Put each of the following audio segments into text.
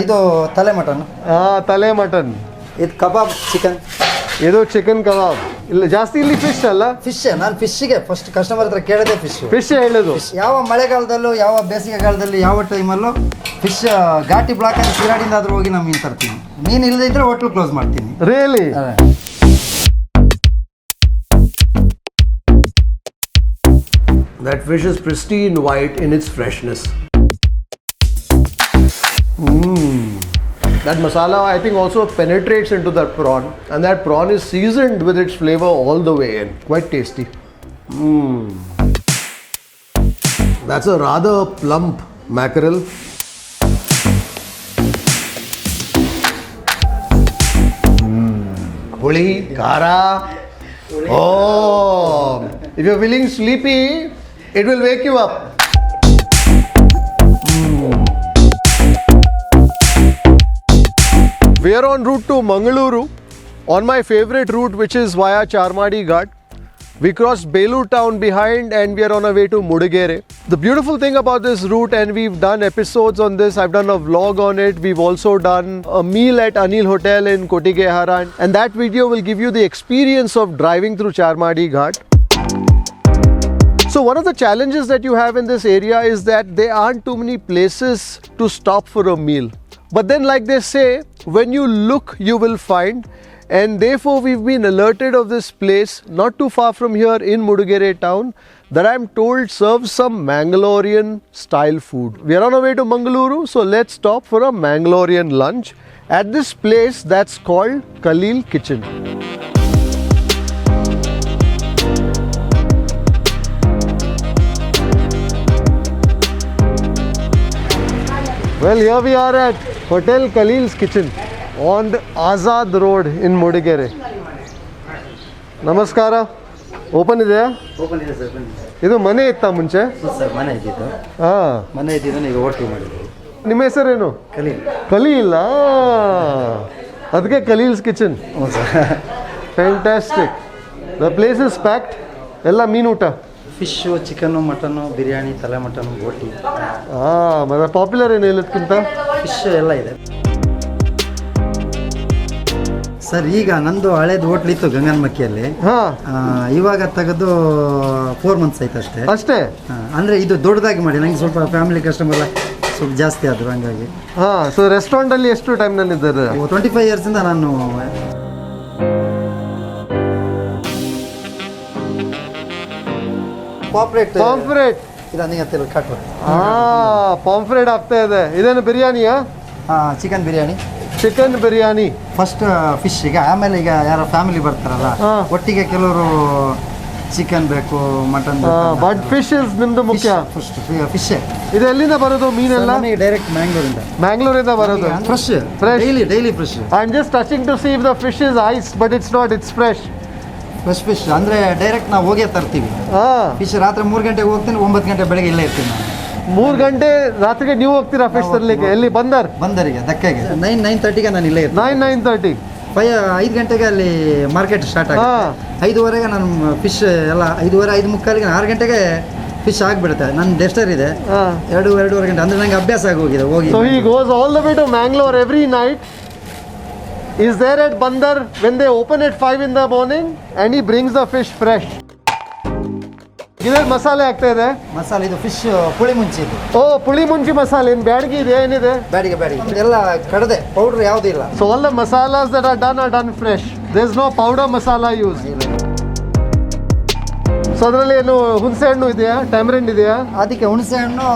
ಇದು ತಲೆ ಮಟನ್. ತಲೆ ಮಟನ್. ಇದು ಕಬಾಬ್ ಚಿಕನ್. ಇದು ಚಿಕನ್ ಕಬಾಬ್. ಇಲ್ಲ ಜಾಸ್ತಿ ಇಲ್ಲಿ ಫಿಶ್ ಅಲ್ಲ? ಫಿಶ್. ನಾನು ಫಿಶ್ಗೆ ಫಸ್ಟ್ ಕಸ್ಟಮರ್ ಹತ್ರ ಕೇಳೋದೇ ಫಿಶ್ ಹೇಳೋದು. ಯಾವ ಮಳೆಗಾಲದಲ್ಲೂ ಯಾವ ಬೇಸಿಗೆಗಾಲದಲ್ಲಿ ಯಾವ ಟೈಮಲ್ಲೂ ಫಿಶ್ ಘಾಟಿ ಬ್ಲಾಕ್ ಆಗಿ ಸಿರಾಡಿಂದಾದ್ರೂ ಹೋಗಿ ನಾನು ಮೀನು ತರ್ತೀನಿ. ಮೀನು ಇಲ್ಲದೇ ಇದ್ರೆ ಹೋಟ್ಲು ಕ್ಲೋಸ್ ಮಾಡ್ತೀನಿ. Really? That fish is pristine white in its freshness. That masala I think also penetrates into that prawn, and that prawn is seasoned with its flavor all the way in. Quite tasty. That's a rather plump mackerel. Holi, kara. Oh, if you're feeling sleepy, it will wake you up. We are en route to Mangalore on my favorite route, which is via Charmadi Ghat. We crossed Belur town behind and we are on our way to Mudigere. The beautiful thing about this route, and we've done episodes on this, I've done a vlog on it, we've also done a meal at Anil Hotel in Mudigere, and that video will give you the experience of driving through Charmadi Ghat. So one of the challenges that you have in this area is that there aren't too many places to stop for a meal. But then, like they say, when you look, you will find. And therefore, we've been alerted of this place not too far from here in Mudigere town that I'm told serves some Mangalorean style food. We are on our way to Mangalore, so let's stop for a Mangalorean lunch at this place that's called KALEEL'S Kitchen. Well, here we are at Hotel KALEEL'S Kitchen on the Azad Road in Mudigere. ನಮಸ್ಕಾರ. Open ಇದೆಯಾ? Open ಇದೆ sir. ಇದು ಮನೆ ಇತ್ತಾ ಮುಂಚೆ? Sir ಮನೆ ಇದ್ದಿದ್ದು. ಮನೆ ಇದ್ದಿದ್ದು ಈಗ ಹೋಟ್ಲು ಮಾಡಿದ್ವಿ. ನಿಮ್ಮ ಹೆಸರೇನು? ಕಲೀಲ್. ಕಲೀಲ್. ಅದಕ್ಕೆ KALEEL'S ಕಿಚನ್. ಹ್ಞೂ sir. Fantastic. The place is packed. ಎಲ್ಲ ಮೀನು ಊಟ. ಫಿಶ್ಶು, ಚಿಕನ್ನು, ಮಟನ್ನು, ಬಿರಿಯಾನಿ, ತಲೆ ಮಟನ್ನು, ಬೋಟಿ. ಮತ್ತೆ ಪಾಪ್ಯುಲರ್ ಏನು ಹೇಳೋದಕ್ಕಿಂತ ಫಿಶ್ ಎಲ್ಲ ಇದೆ ಸರ್. ಈಗ ನಂದು ಹಳೇದು ಹೋಟ್ಲ್ ಇತ್ತು ಗಂಗನಮಕ್ಕಿಯಲ್ಲಿ. ಇವಾಗ ತೆಗೆದು 4 months ಆಯ್ತು ಅಷ್ಟೇ. ಅಂದರೆ ಇದು ದೊಡ್ಡದಾಗಿ ಮಾಡಿ ನನಗೆ ಸ್ವಲ್ಪ ಫ್ಯಾಮಿಲಿ ಕಸ್ಟಮರ್ ಸ್ವಲ್ಪ ಜಾಸ್ತಿ ಆದರು ಹಂಗಾಗಿ. ಸೊ ರೆಸ್ಟೋರೆಂಟಲ್ಲಿ ಎಷ್ಟು ಟೈಮ್ನಲ್ಲಿ ಇದ್ದಾರೆ? 25 years ಇಂದ ನಾನು. ಪಾಂಫ್ರೆಟ್ ಪಾಂಫ್ರೆಟ್ ಆಗ್ತಾ ಇದೆ. ಇದೇನು ಬಿರಿಯಾನಿಯಾ? Chicken biryani. Chicken biryani first fish. ಈಗ ಆಮೇಲೆ ಈಗ ಯಾರೋ ಫ್ಯಾಮಿಲಿ ಬರ್ತಾರಲ್ಲ ಒಟ್ಟಿಗೆ ಕೆಲವರು ಚಿಕನ್ ಬೇಕು, ಮಟನ್ ಬೇಕು. ಬಟ್ ಫಿಶ್ ಇಸ್ ನಿಮ್ದು ಮುಖ್ಯ. First fish. ಇದು ಎಲ್ಲಿಂದ ಬರೋದು ಮೀನೆಲ್ಲ? ಡೈರೆಕ್ಟ್ ಮ್ಯಾಂಗ್ಳೂರಿಂದ ಬರೋದು. Fresh daily fresh. I am just touching to see if the fish is ice, but it's not, it's fresh fish. ಅಂದರೆ ಡೈರೆಕ್ಟ್ ನಾವು ಹೋಗೇ ತರ್ತೀವಿ. ಫಿಶ್ ರಾತ್ರಿ 3 ಗಂಟೆಗೆ ಹೋಗ್ತೀನಿ, 9 ಗಂಟೆ ಬೆಳಗ್ಗೆ ಇಲ್ಲೇ ಇರ್ತೀನಿ ನಾನು. 3 ಗಂಟೆ ರಾತ್ರಿಗೆ ನೀವು ಹೋಗ್ತೀರಾ ಫಿಶ್ ತರಲಿಕ್ಕೆ? ಎಲ್ಲಿ? ಬಂದರಿಗೆ ದಕ್ಕೆಗೆ 9:30ಗೆ ನಾನು ಇಲ್ಲೇ ಇರ್ತೀನಿ. 9:30. 5 ಗಂಟೆಗೆ ಅಲ್ಲಿ ಮಾರ್ಕೆಟ್ ಸ್ಟಾರ್ಟ್ ಆಗುತ್ತೆ. 5:15ಗೆ ನಾನು ಫಿಶ್ ಎಲ್ಲ 5:15, 5:45ಗೆ 6 ಗಂಟೆಗೆ ಫಿಶ್ ಆಗಿಬಿಡುತ್ತೆ. ನನ್ನ ಡೆಸ್ಟರ್ ಇದೆ 2-2.5 ಗಂಟೆ. ಅಂದರೆ ನನಗೆ ಅಭ್ಯಾಸ ಆಗೋಗಿದೆ ಹೋಗಿ. So he goes all the way to Mangalore every night. Is there at Bandar when they open at 5 in the morning and he brings the fish fresh. ಇದರಲ್ಲಿ ಮಸಾಲೆ ಆಗ್ತಾ ಇದೆ. ಮಸಾಲೆ ಇದು ಫಿಶ್ ಪುಳಿಮುಂಚಿ ಇದು. ಪುಳಿಮುಂಚಿ ಮಸಾಲೆ. ಏನು ಬ್ಯಾಡಗಿ ಇದೆ? ಏನಿದೆ? ಬ್ಯಾಡಿಗೆ ಎಲ್ಲ ಕಡದೆ, ಪೌಡರ್ ಯಾವುದೂ ಇಲ್ಲ. So all the masalas that are done fresh. There is no powder masala used. So ಅದರಲ್ಲಿ ಏನು ಹುಣಸೆ ಹಣ್ಣು ಇದೆಯಾ? ಟ್ಯಾಮರಿಂಡ್ ಇದೆಯಾ? ಅದಕ್ಕೆ ಹುಣಸೆ ಹಣ್ಣು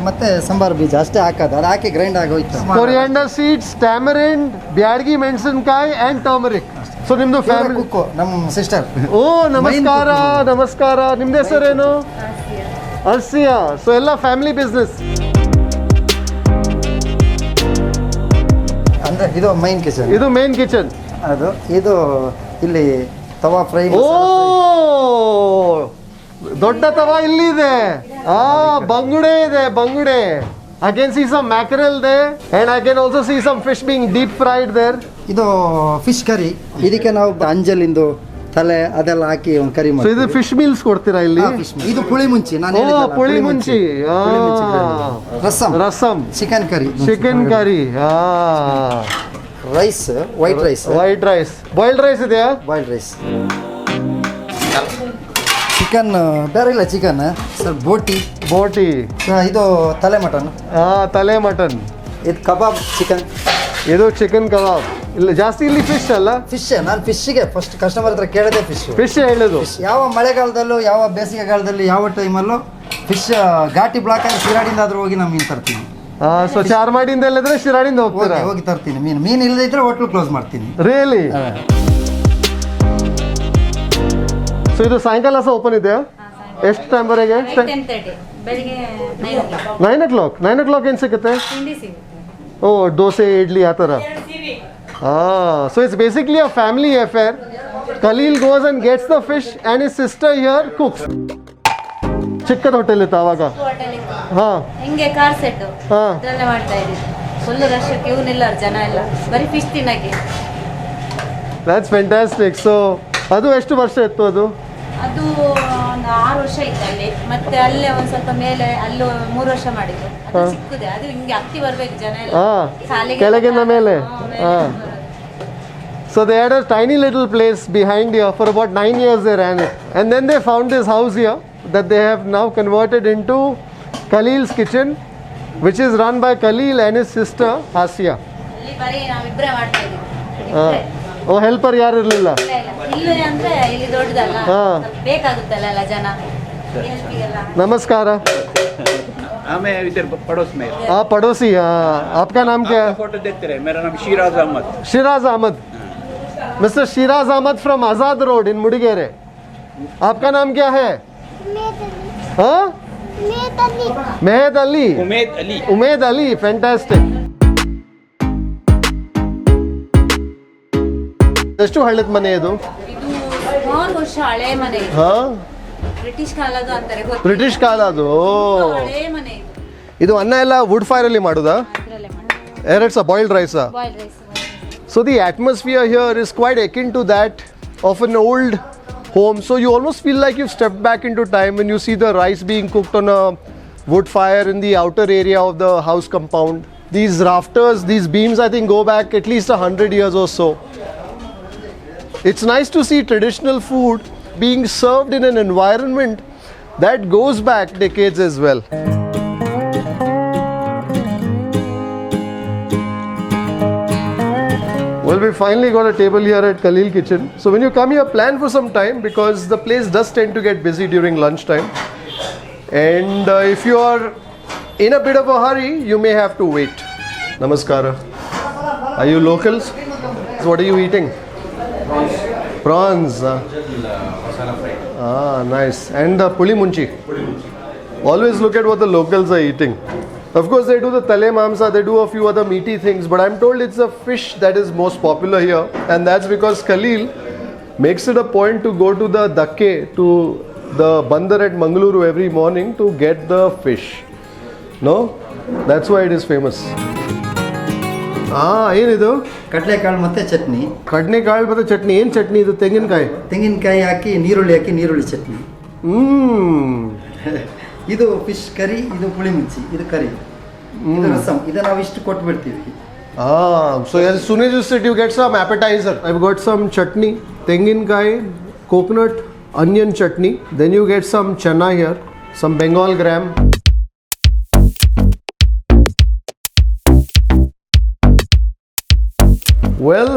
ಮತ್ತೆ ಸಾಂಬಾರು ಬೀಜ ಅಷ್ಟೇ ಹಾಕೋದು. ಅದು ಹಾಕಿ ಗ್ರೈಂಡ್ ಆಗೋಯ್ತು. ಕೊರಿಯಾಂಡರ್ ಸೀಡ್ಸ್, ಟ್ಯಾಮರಿಂಡ್, ಬ್ಯಾಡಗಿ ಮೆಣಸಿನಕಾಯಿ ಆ್ಯಂಡ್ ಟರ್ಮರಿಕ್. ಸೊ ನಿಮ್ದು ಫ್ಯಾಮಿಲಿ ಕುಕ್ಕು ನಮ್ಮ ಸಿಸ್ಟರ್. ನಮಸ್ಕಾರ. ನಿಮ್ದು ಹೆಸರೇನು? ಅರ್ಸಿಯಾ. ಸೊ ಎಲ್ಲ ಫ್ಯಾಮಿಲಿ ಬಿಸ್ನೆಸ್. ಅಂದರೆ ಇದು ಮೈನ್ ಕಿಚನ್. ಇದು ಇಲ್ಲಿ ತವಾ ಫ್ರೈ. ದೊಡ್ಡ ತವಾ ಇಲ್ಲಿದೆ. ಬಂಗುಡೆ ಇದೆ. I can see some mackerel there and I can also see some fish being deep fried there. ಇದು ಫಿಶ್ ಕರಿ. ಇದಕ್ಕೆ ನಾವು ಅಂಜಲ್ ಇಂದು ತಲೆ ಅದೆಲ್ಲ ಹಾಕಿ ಒಂದು ಕರಿ ಸೊ ಮಾಡಿ. ಇದು ಫಿಶ್ ಮೀಲ್ಸ್ ಕೊಡ್ತೀರಾ ಇಲ್ಲಿ? ಇದು ಪುಳಿಮುಂಚಿ, ನಾನು ಹೇಳಿದ್ನಲ್ಲ, pulimunchi. Rasam, rasam, chicken curry, chicken curry, rice, white rice, boiled rice ಇದೆಯಾ? ಬಾಯ್ಲ್ಡ್ ರೈಸ್, ಚಿಕನ್ ಬೇರೆ ಇಲ್ಲ, ಚಿಕನ್ ಸರ್, ಬೋಟಿ, ಇದು ತಲೆ ಮಟನ್, ತಲೆ ಮಟನ್, ಇದು ಕಬಾಬ್ ಚಿಕನ್, ಇದು ಚಿಕನ್ ಕಬಾಬ್. ಇಲ್ಲ ಜಾಸ್ತಿ ಇಲ್ಲಿ ಫಿಶ್ ಅಲ್ಲ? ಫಿಶ್. ನಾನು ಫಿಶ್ಗೆ ಫಸ್ಟ್ ಕಸ್ಟಮರ್ ಹತ್ರ ಕೇಳೋದೇ ಫಿಶ್ ಹೇಳೋದು. ಯಾವ ಮಳೆಗಾಲದಲ್ಲೂ ಯಾವ ಬೇಸಿಗೆಗಾಲದಲ್ಲಿ ಯಾವ ಟೈಮಲ್ಲೂ ಫಿಶ್ ಘಾಟಿ ಬ್ಲಾಕ್ ಆಗಿ ಶಿರಾಡಿಂದ ಹೋಗಿ ನಾವು ಮೀನು ತರ್ತೀನಿ. ಸೊ ಚಾರ್ಮಾಡಿಯಿಂದ ಇಲ್ಲದ್ರೆ ಶಿರಾಡಿಂದ ಹೋಗಿ ತರ್ತೀನಿ ಮೀನು ಇಲ್ಲದೇ ಇದ್ರೆ ಹೋಟ್ಲು ಕ್ಲೋಸ್ ಮಾಡ್ತೀನಿ. ರಿಯಲಿ? ಸೊ ಇದು ಸಾಯಂಕಾಲ ಸಹ ಓಪನ್ ಇದೆಯಾ? ಎಷ್ಟು ಟೈಮ್ ವರೆಗೆ? 9 o'clock. 9 o'clock ಏನು ಸಿಗುತ್ತೆ? ಓ, ದೋಸೆ, ಇಡ್ಲಿ ಆ ಥರ. So it's basically a family affair. Kaleel goes and gets the fish and his sister here cooks. ಚಿಕ್ಕದ ಹೋಟೆಲ್ ಇತ್ತು ಆವಾಗ? ಹಿಂಗೆ ಕಾರ್ ಸೆಟ್ ಅದರಲ್ಲೇ ಮಾಡ್ತಾ ಇದ್ದೀವಿ. ಫುಲ್ ರಶ್, ಕ್ಯೂ ನಿಲ್ಲರು ಜನ ಎಲ್ಲ ಬರೀ ಫಿಶ್ ತಿನ್ನಕ್ಕೆ. That's fantastic. So ಅದು ಎಷ್ಟು ವರ್ಷ ಇತ್ತು ಅದು? ಅದು ಒಂದು 6 ವರ್ಷ ಇತ್ತು ಅಲ್ಲಿ. ಮತ್ತೆ ಅಲ್ಲೇ ಒಂದು ಸ್ವಲ್ಪ ಮೇಲೆ ಅಲ್ಲೂ 3 ವರ್ಷ ಮಾಡಿದ್ದು. ಅದು ಚಿಕ್ಕದೆ, ಅದು ಹಿಂಗೆ ಹತ್ತಿ ಬರ್ಬೇಕು ಜನ ಎಲ್ಲ ಕೆಳಗಿನ ಮೇಲೆ. So they had a tiny little place behind here. For about 9 years they ran it. And then they found this house here that they have now converted into KALEEL'S kitchen, which is run by Kaleel and his sister Arshia. ಅಲ್ಲಿ ಬರೀ ನಾವಿಬ್ಬರೇ ಮಾಡ್ತಾ ಇದ್ದೀವಿ. ಓ, helper ಯಾರು ಇರಲಿಲ್ಲ? ಇಲ್ಲಿ ಅಂದ್ರೆ ಇಲ್ಲಿ ದೊಡ್ಡದಲ್ಲ, ಬೇಕಾಗುತ್ತಲ್ಲ ಜನ. नमस्कार. मैं इधर पड़ोस में। आप पड़ोसी? आपका नाम क्या है? फोटो देखते रहे। मेरा नाम Shiraz Ahmed. Shiraz Ahmed, mister Shiraz Ahmed from Azad road in Mudigere. आपका नाम क्या है? हाँ, मेहद अली. उमेद अली. फैंटास्टिक. ಎಷ್ಟು ಹಳ್ಳದ ಮನೆ ಇದು? ಸುಮಾರು ವರ್ಷ ಹಳೆ ಮನೆ. ಬ್ರಿಟಿಷ್ ಕಾಲದ್ದು ಅಂತಾರೆ. ಬ್ರಿಟಿಷ್ ಕಾಲದ್ದು. ಹಳೆ ಮನೆ ಇದು. ಅನ್ನ ಎಲ್ಲ ವುಡ್ ಫೈರ್ ಅಲ್ಲಿ ಮಾಡುದಾ? ಎರಡ್ಸ boiled rice. So the atmosphere here is quite akin to that of an old home. So you almost feel like you've stepped back into time when you see the rice being cooked on a wood fire in the outer area of the house compound. These rafters, these beams, I think go back at least 100 years or so. It's nice to see traditional food being served in an environment that goes back decades as well. Well, we finally got a table here at Kaleel Kitchen. So when you come here, plan for some time because the place does tend to get busy during lunchtime. And if you are in a bit of a hurry, you may have to wait. Namaskara. Are you locals? So what are you eating? Prawns. Nice. And the pullimunchi. Always look at what the locals are eating. Of course, they do the tale mamsa, they do a few other meaty things, but I'm told it's the fish that is most popular here, and that's because Kaleel makes it a point to go to the dakke, to the bandar at Mangalore every morning to get the fish. No? That's why it is famous. ಏನಿದು? ಕಡಲೆಕಾಳು ಮತ್ತೆ ಚಟ್ನಿ. ಕಡಲೆಕಾಳು ಮತ್ತೆ ಚಟ್ನಿ. ಏನು ಚಟ್ನಿ ಇದು? ತೆಂಗಿನಕಾಯಿ ಹಾಕಿ ನೀರುಳ್ಳಿ ಚಟ್ನಿ. ಇದು ಫಿಶ್ ಕರಿ, ಇದು ಪುಳಿಮುಂಚಿ, ಇದು ಕರಿ, ಇದು ರಸಂ. ಇದು ನಾವು ಇಷ್ಟು ಕೊಟ್ಟು ಬಿಡ್ತೀವಿ. So as soon as you sit, you get some appetizer. I've got some chutney, tenginkai, coconut, onion chutney. Then you get some chana here, some Bengal gram. Well,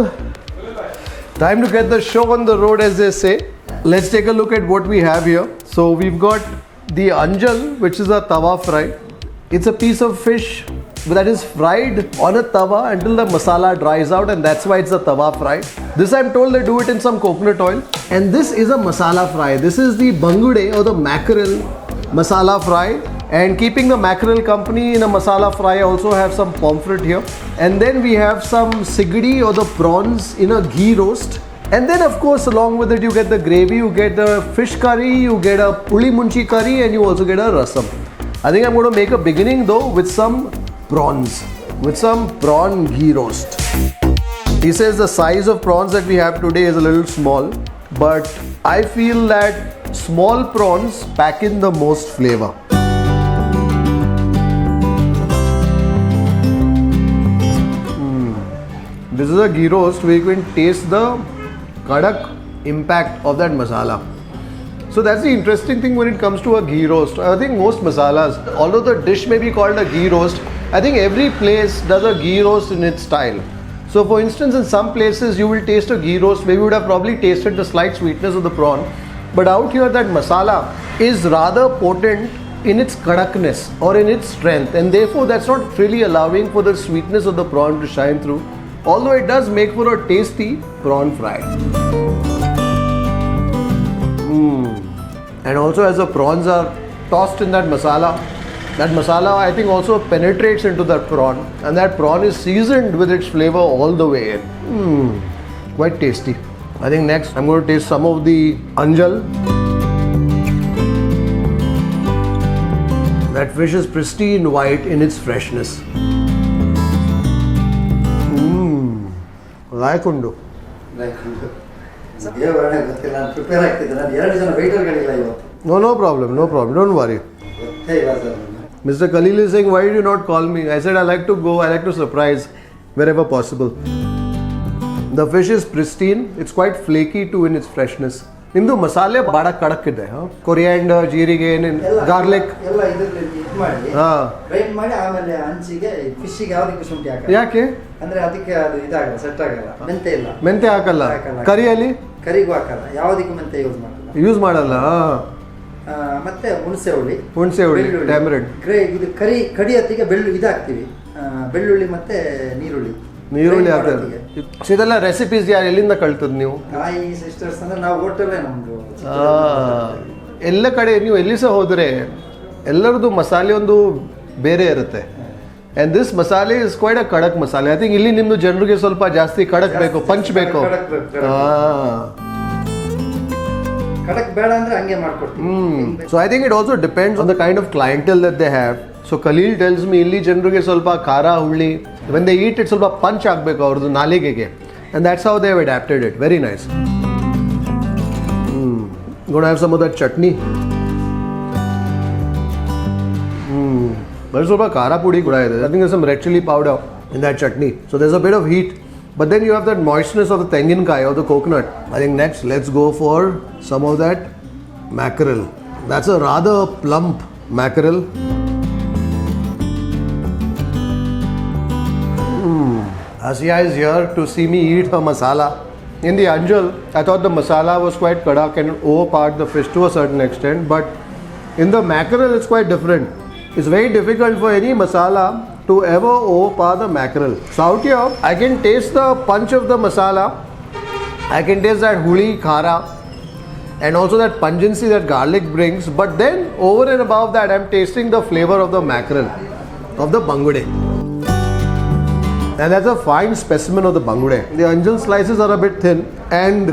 time to get the show on the road, as they say. Let's take a look at what we have here. So we've got the anjal, which is a tawa fry. It's a piece of fish that is fried on a tawa until the masala dries out, and that's why it's a tawa fry. This, I'm told, they do it in some coconut oil. And this is a masala fry. This is the bangda or the mackerel masala fry. And keeping the mackerel company in a masala fry, I also have some pomfret here. And then we have some sigdi or the prawns in a ghee roast. And then of course along with it you get the gravy, you get the fish curry, you get a pullimunchi curry, and you also get a rasam. I think I'm going to make a beginning though with some prawns, with some prawn ghee roast. He says the size of prawns that we have today is a little small, but I feel that small prawns pack in the most flavor. This is a ghee roast where you can taste the kadak impact of that masala. So that's the interesting thing when it comes to a ghee roast. I think most masalas, although the dish may be called a ghee roast, I think every place does a ghee roast in its style. So for instance, in some places you will taste a ghee roast where you would have probably tasted the slight sweetness of the prawn. But out here that masala is rather potent in its kadakness or in its strength, and therefore that's not really allowing for the sweetness of the prawn to shine through. Although it does make for a tasty prawn fry. And also as the prawns are tossed in that masala I think also penetrates into that prawn, and that prawn is seasoned with its flavor all the way in. Quite tasty. I think next I'm going to taste some of the anjal. That fish is pristine white in its freshness. Like undu. ಗೊತ್ತಿಲ್ಲ, ನಾನು prepare ಆಗ್ತಿದ್ದೆ. ನಾನು 2 ಜನ ವೇಟರ್ಗಳಿಲ್ಲ ಇವತ್ತು. No problem, don't worry. ಗೊತ್ತೇ ಇಲ್ಲ sir. Mr. Khaleel is saying, why did you not call me? I said I like to go, I like to surprise wherever possible. The fish is pristine, it's quite flaky too in its freshness. ನಿಮ್ದು ಮಸಾಲೆ ಭಾಳ ಕಡಕ್ ಇದೆ. Coriander, ಜೀರಿಗೆ, garlic ಎಲ್ಲ ಇದರಲ್ಲಿ ಇದು ಮಾಡಿ grind ಮಾಡಿ ಆಮೇಲೆ ಹಂಚಿಗೆ ಫಿಶ್ಗೆ ಯಾವುದಕ್ಕೆ ಶುಂಠಿ ಹಾಕಲ್ಲ. ಯಾಕೆ ಅಂದ್ರೆ ಅದಕ್ಕೆ ಅದು ಇದಾಗಲ್ಲ, ಸೆಟ್ ಆಗಲ್ಲ. ಮೆಂತೆ ಹಾಕಲ್ಲ. ಕರಿಯಲ್ಲಿ ಕರಿಗೂ ಹಾಕಲ್ಲ, ಯಾವುದಕ್ಕೂ ಮೆಂತೆ ಯೂಸ್ ಮಾಡಲ್ಲ. ಮತ್ತೆ ಹುಣಸೆ ಹುಳಿ, ಟ್ಯಾಮರಿನ್. ಇದು ಕಡಿ ಹೊತ್ತಿಗೆ ಇದಾಗ್ತೀವಿ, ಬೆಳ್ಳುಳ್ಳಿ ಮತ್ತೆ ನೀರುಳ್ಳಿ ಹಾಕ್ತಾರೆ. ಇದೆಲ್ಲ ರೆಸಿಪೀಸ್ ಯಾರು ಎಲ್ಲಿಂದ ಕಳ್ತದ್ ನೀವು? ತಾಯಿ ಸಿಸ್ಟರ್ಸ್ ಅಂದ್ರೆ ನಾವು ಹೋಟೆಲ್ಲೇ ನಮ್ದು. ಎಲ್ಲ ಕಡೆ ನೀವು ಎಲ್ಲಿ ಸಹ ಹೋದ್ರೆ ಎಲ್ಲರದ್ದು ಮಸಾಲೆ ಒಂದು ಬೇರೆ ಇರುತ್ತೆ. And this masala is quite a kadak masala. I think ಇಲ್ಲಿ ನಿಮ್ದು ಜನರಿಗೆ ಸ್ವಲ್ಪ ಜಾಸ್ತಿ ಕಡಕ್ ಬೇಕು, ಪಂಚ್ ಬೇಕು. ಕಡಕ್ ಬೇಡ ಅಂದ್ರೆ ಹಂಗೆ ಮಾಡ್ಕೊಡ್ತೀವಿ. So I think it also depends on the kind of clientele that they have. So Kaleel tells me ಇಲ್ಲಿ ಜನರಿಗೆ ಸ್ವಲ್ಪ ಖಾರ ಹುಳಿ, when they eat it ಸ್ವಲ್ಪ ಪಂಚ್ ಆಗಬೇಕು ಅವ್ರದ್ದು ನಾಲಿಗೆಗೆ, and that's how they have adapted it. Very nice. Gonna have some of that chutney. But ಸ್ವಲ್ಪ ಖಾರ ಪುಡಿ ಕೂಡ ಇದೆ. I think there's some red chili powder in that chutney. So there's a bit of heat. But then you have that moistness of the tenginkai or the coconut. I think next let's go for some of that mackerel. That's a rather plump mackerel. Arshia is here to see me eat her masala. In the anjal, I thought the masala was quite kadak and overpowered the fish to a certain extent. But in the mackerel, it's quite different. It's very difficult for any masala to ever overpower the mackerel. So out here, I can taste the punch of the masala. I can taste that huli, khara, and also that pungency that garlic brings. But then, over and above that, I'm tasting the flavor of the mackerel, of the bangude. And that's a fine specimen of the bangude. The anjal slices are a bit thin and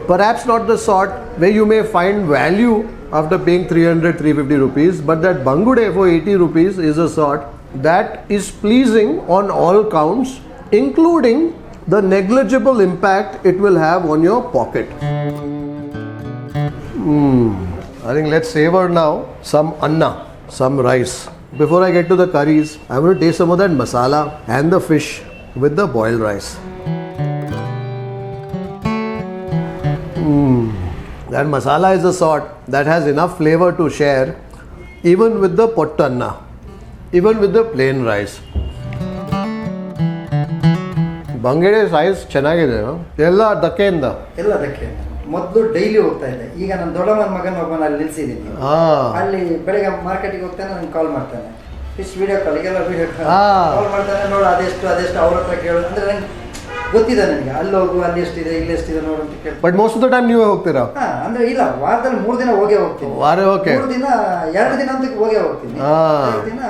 perhaps not the sort where you may find value after paying 300-350 rupees. But that bangude for 80 rupees is a sort that is pleasing on all counts, including the negligible impact it will have on your pocket. I think let's savor now some anna, some rice. Before I get to the curries, I'm going to taste some of that masala and the fish with the boiled rice. That masala is a sort that has enough flavor to share even with the pottanna, even with the plain rice. ಬಂಗಡೆ size ಚೆನ್ನಾಗಿದೆ. ಎಲ್ಲ ದಕ್ಕೆಯಿಂದ ಮೊದಲು daily ಹೋಗ್ತಾ ಇದೆ. ಈಗ ನನ್ನ ದೊಡ್ಡಮ್ಮನ ಮಗನ ಒಬ್ಬನ ಅಲ್ಲಿ ನಿಲ್ಸಿದ್ದೀನಿ. ಅಲ್ಲಿ ಬೆಳಗ್ಗೆ ಮಾರ್ಕೆಟಿಗೆ ಹೋಗ್ತಾನೆ, ನನಗೆ ಕಾಲ್ ಮಾಡ್ತಾನೆ, ಫಿಶ್ ವಿಡಿಯೋ ಕಾಲಿಗೆಲ್ಲ ವಿಡಿಯೋ ಕಾಲ್ ಮಾಡ್ತಾನೆ. ನೋಡು ಅದೆಷ್ಟು ಅವ್ರ ಹತ್ರ ಕೇಳು ಅಂದ್ರೆ ನಂಗೆ ಗೊತ್ತಿದೆ, ನನಗೆ ಅಲ್ಲಿ ಹೋಗು, ಅಲ್ಲಿ ಎಷ್ಟಿದೆ, ಇಲ್ಲಿ ಎಷ್ಟಿದೆ ನೋಡು ಅಂತ ಕೇಳಿ. But most of the time ನೀವೇ ಹೋಗ್ತೀರಾ? ಅಂದ್ರೆ ಇಲ್ಲ, ವಾರದಲ್ಲಿ 3 ದಿನ ಹೋಗೇ ಹೋಗ್ತೀನಿ. 3 ದಿನ 2 ದಿನ ಅಂತ ಹೋಗೇ ಹೋಗ್ತೀನಿ. 2 ದಿನ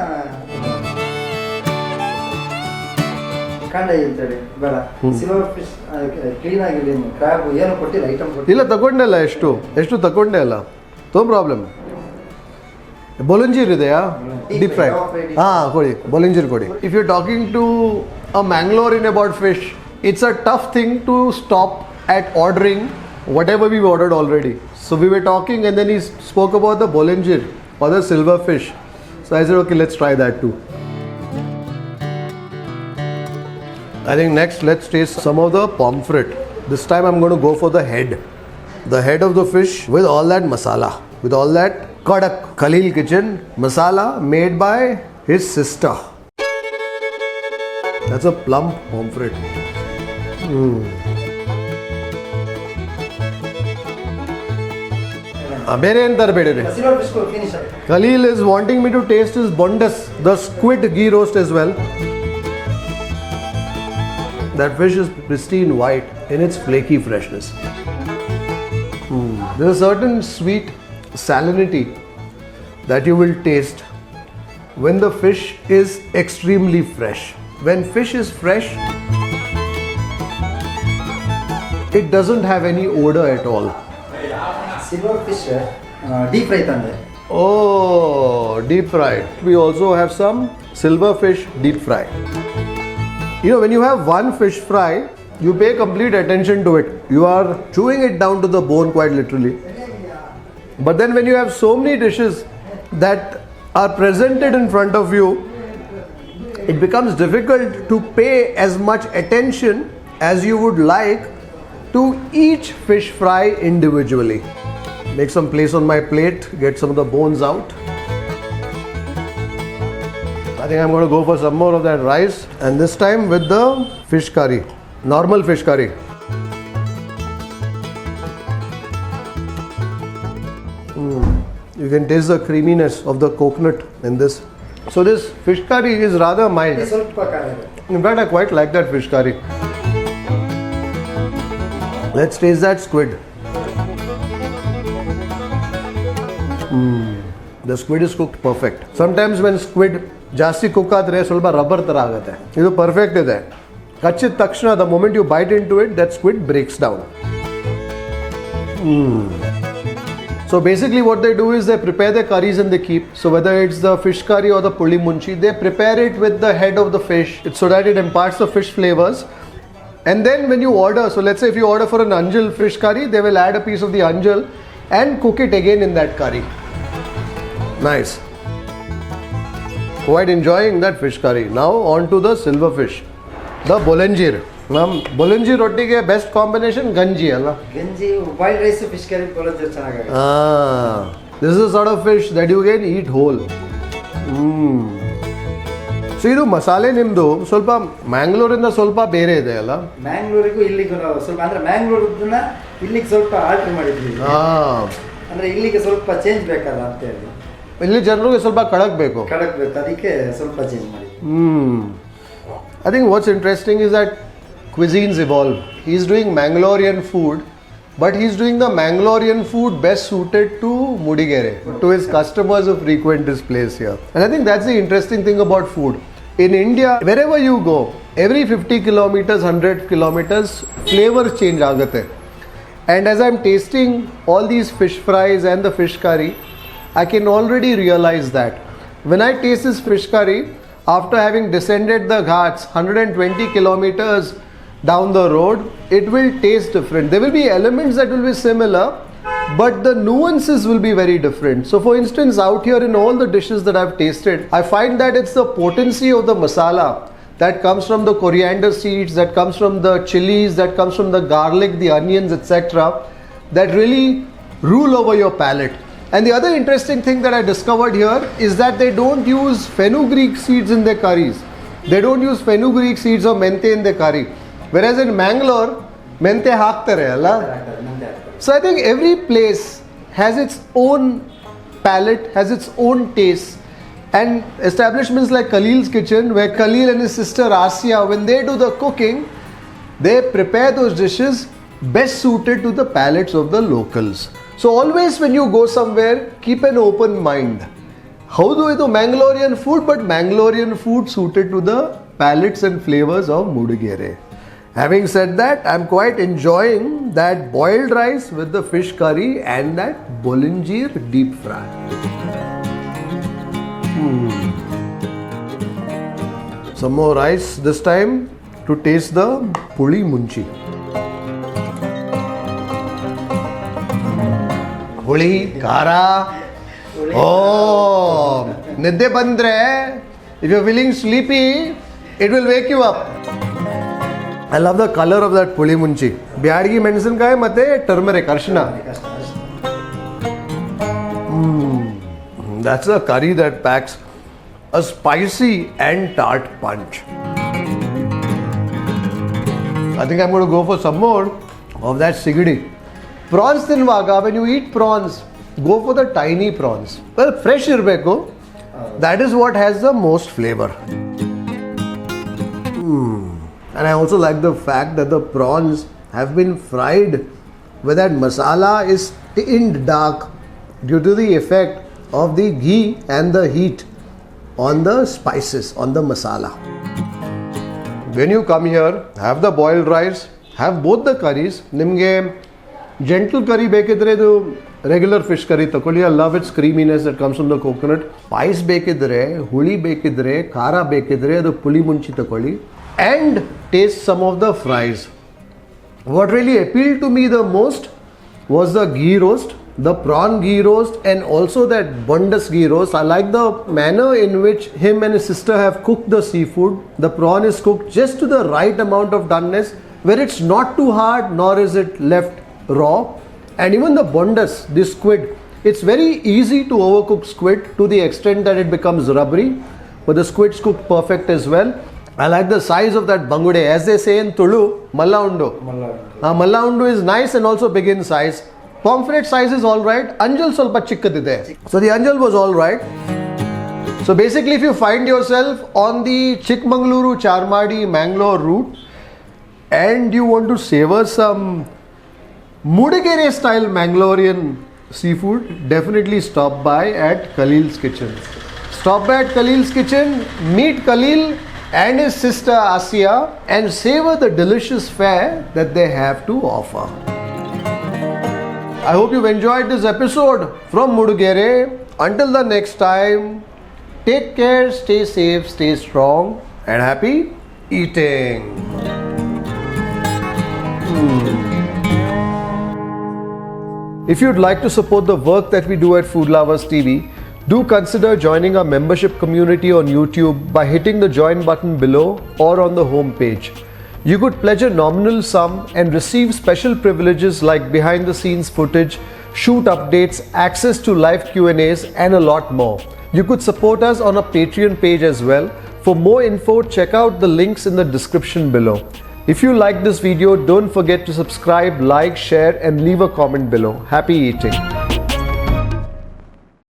ಕಂಡ ಅಂತೇಳಿ ಬೇಡ, ಸಿಲ್ವರ್ ಫಿಶ್ ಕ್ಲೀನ್ ಆಗಿರಲಿ, ಕ್ರ್ಯಾಬ್ ಏನು ಕೊಟ್ಟಿಲ್ಲ, ಐಟಮ್ ಕೊಟ್ಟಿಲ್ಲ. ಇಲ್ಲ ತಗೊಂಡೆ ಅಲ್ಲ, ಎಷ್ಟು ತಗೊಂಡೆ ಅಲ್ಲ, ನೋ ಪ್ರಾಬ್ಲಮ್. ಬೊಲಂಜೀರ್ ಇದೆಯಾ ಡೀಪ್ ಫ್ರೈ? ಕೊಡಿ, ಬೊಲಂಜೀರ್ ಕೊಡಿ. If you talking to a Mangalore in about fish, it's a tough thing to stop at ordering whatever we've ordered already. So we were talking and then he spoke about the bolengir or the silver fish. So I said, okay, let's try that too. I think next let's taste some of the pomfret. This time I'm going to go for the head. The head of the fish with all that masala, with all that kadak Kaleel kitchen masala made by his sister. That's a plump pomfret. Kaleel is wanting me to taste his bondas, the squid ghee roast as well. That fish is pristine white in its flaky freshness. There's a certain sweet salinity that you will taste when the fish is extremely fresh. When fish is fresh, it doesn't have any odor at all. Silver fish, deep fry tande. Oh, deep fried. We also have some silver fish deep fry. You know, when you have one fish fry, you pay complete attention to it. You are chewing it down to the bone quite literally. But then when you have so many dishes that are presented in front of you, it becomes difficult to pay as much attention as you would like to each fish fry individually. Make some place on my plate, get some of the bones out. I think I'm going to go for some more of that rice, and this time with the fish curry, normal fish curry. You can taste the creaminess of the coconut in this. So this fish curry is rather mild. In fact, I quite like that fish curry. Let's taste that squid. The squid is cooked perfect. Sometimes when squid ಜಾಸ್ತಿ cook ಆದರೆ ಸ್ವಲ್ಪ rubber ಥರ ಆಗುತ್ತೆ. ಇದು perfect ಇದೆ. ಕಚ್ಚಿದ ತಕ್ಷಣ the moment you bite into it, that squid breaks down. So basically what they do is they prepare the curries and they keep. So whether it's the fish curry or the pullimunchi, they prepare it with the head of the fish so that it imparts the fish flavors. And then when you order, so let's say if you order for an anjal fish curry, they will add a piece of the anjal and cook it again in that curry. Nice. Quite enjoying that fish curry. Now on to the silver fish, the bolengir. Bolengir rottige best combination ganji alla. Ganji, boiled rice, fish curry, bolengir ಚೆನ್ನಾಗಿ. This is the sort of fish that you can eat whole. So ಇದು ಮಸಾಲೆ ನಿಮ್ಮದು ಸ್ವಲ್ಪ ಮ್ಯಾಂಗ್ಳೂರಿಂದ ಸ್ವಲ್ಪ ಬೇರೆ ಇದೆ ಅಲ್ಲ? ಮ್ಯಾಂಗ್ಳೂರಿಗೂ ಇಲ್ಲಿಗೂ ಸ್ವಲ್ಪ ಅಂದ್ರೆ ಮ್ಯಾಂಗ್ಳೂರನ್ನ ಇಲ್ಲಿಗೆ ಸ್ವಲ್ಪ ಆಲ್ಟರ್ ಮಾಡಿದ್ವಿ. ಅಂದ್ರೆ ಇಲ್ಲಿಗೆ ಸ್ವಲ್ಪ ಚೇಂಜ್ ಬೇಕಲ್ಲ ಅಂತ ಹೇಳಿ. ಇಲ್ಲಿ ಜನರಿಗೆ ಸ್ವಲ್ಪ ಕಡಕ್ ಬೇಕು, ಅದಕ್ಕೆ ಸ್ವಲ್ಪ ಚೇಂಜ್ ಮಾಡಿ. I think what's interesting is that cuisines evolve. He's doing Mangalorean food, but he's doing the Mangalorean food best suited to Mudigere, to his customers who frequent this place here. And I think that's the interesting thing about food. In India, wherever you go, every 50 kilometers, 100 kilometers, flavors change agate. And as I'm tasting all these fish fries and the fish curry, I can already realize that. When I taste this fish curry, after having descended the ghats 120 kilometers down the road, it will taste different. There will be elements that will be similar, but the nuances will be very different. So for instance, out here in all the dishes that I've tasted, I find that it's the potency of the masala that comes from the coriander seeds, that comes from the chilies, that comes from the garlic, the onions, etc., that really rule over your palate. And the other interesting thing that I discovered here is that they don't use fenugreek seeds in their curries. They don't use fenugreek seeds or mente in their curry. Whereas in Mangalore, mente haktare alla. So I think every place has its own palate, has its own taste. And establishments like KALEEL'S kitchen, where Kaleel and his sister Arshia, when they do the cooking, they prepare those dishes best suited to the palates of the locals. So always when you go somewhere, keep an open mind. How do I do Mangalorean food, but Mangalorean food suited to the palates and flavors of Mudigere. Having said that, I'm quite enjoying that boiled rice with the fish curry and that bolengir deep fry. Some more rice this time to taste the pullimunchi. ಹುಳಿ ಖಾರ ಓ ನಿದ್ದೆ ಬಂದರೆ if you feeling sleepy it will wake you up. I love the colour of that pulimunchi. Byadagi ಮೆಣಸಿನಕಾಯಿ ಮತ್ತು turmeric ಅರಿಶಿನ. That's a curry that packs a spicy and tart punch. I think I'm going to go for some more of that sigidi. Prawns tinvaga, when you eat prawns, go for the tiny prawns. Well, fresh irbeko. That is what has the most flavor. And I also like the fact that the prawns have been fried where that masala is stained dark due to the effect of the ghee and the heat on the spices, on the masala. When you come here, have the boiled rice, have both the curries. Nimge gentle curry bekidre du regular fish curry takoli. I love its creaminess that comes from the coconut. Spice bekidre, huli bekidre, khara bekidre adu pullimunchi takoli, and taste some of the fries. What really appealed to me the most was the ghee roast, the prawn ghee roast, and also that bundus ghee roast. I like the manner in which him and his sister have cooked the seafood. The prawn is cooked just to the right amount of doneness, where it's not too hard nor is it left raw. And even the bundus, the squid, it's very easy to overcook squid to the extent that it becomes rubbery, but the squid's cooked perfect as well. I like the size of that bangude. As they say in Tulu, malla undu. Malla undu is nice and also big in size. Pomfret size is alright. Anjal solpa chikkadide. So the anjal was alright. So basically, if you find yourself on the Chikmagaluru, Charmadi, Mangalore route and you want to savor some Mudigere style Mangalorean seafood, definitely stop by at KALEEL'S kitchen. Stop by at KALEEL'S kitchen, meet Kaleel and his sister Arshia and savor the delicious fare that they have to offer. I hope you've enjoyed this episode from Mudigere. Until the next time, take care, stay safe, stay strong, and happy eating. If you'd like to support the work that we do at Food Lovers TV, do consider joining our membership community on YouTube by hitting the join button below or on the home page. You could pledge a nominal sum and receive special privileges like behind the scenes footage, shoot updates, access to live Q&As, and a lot more. You could support us on our Patreon page as well. For more info, check out the links in the description below. If you like this video, don't forget to subscribe, like, share, and leave a comment below. Happy eating.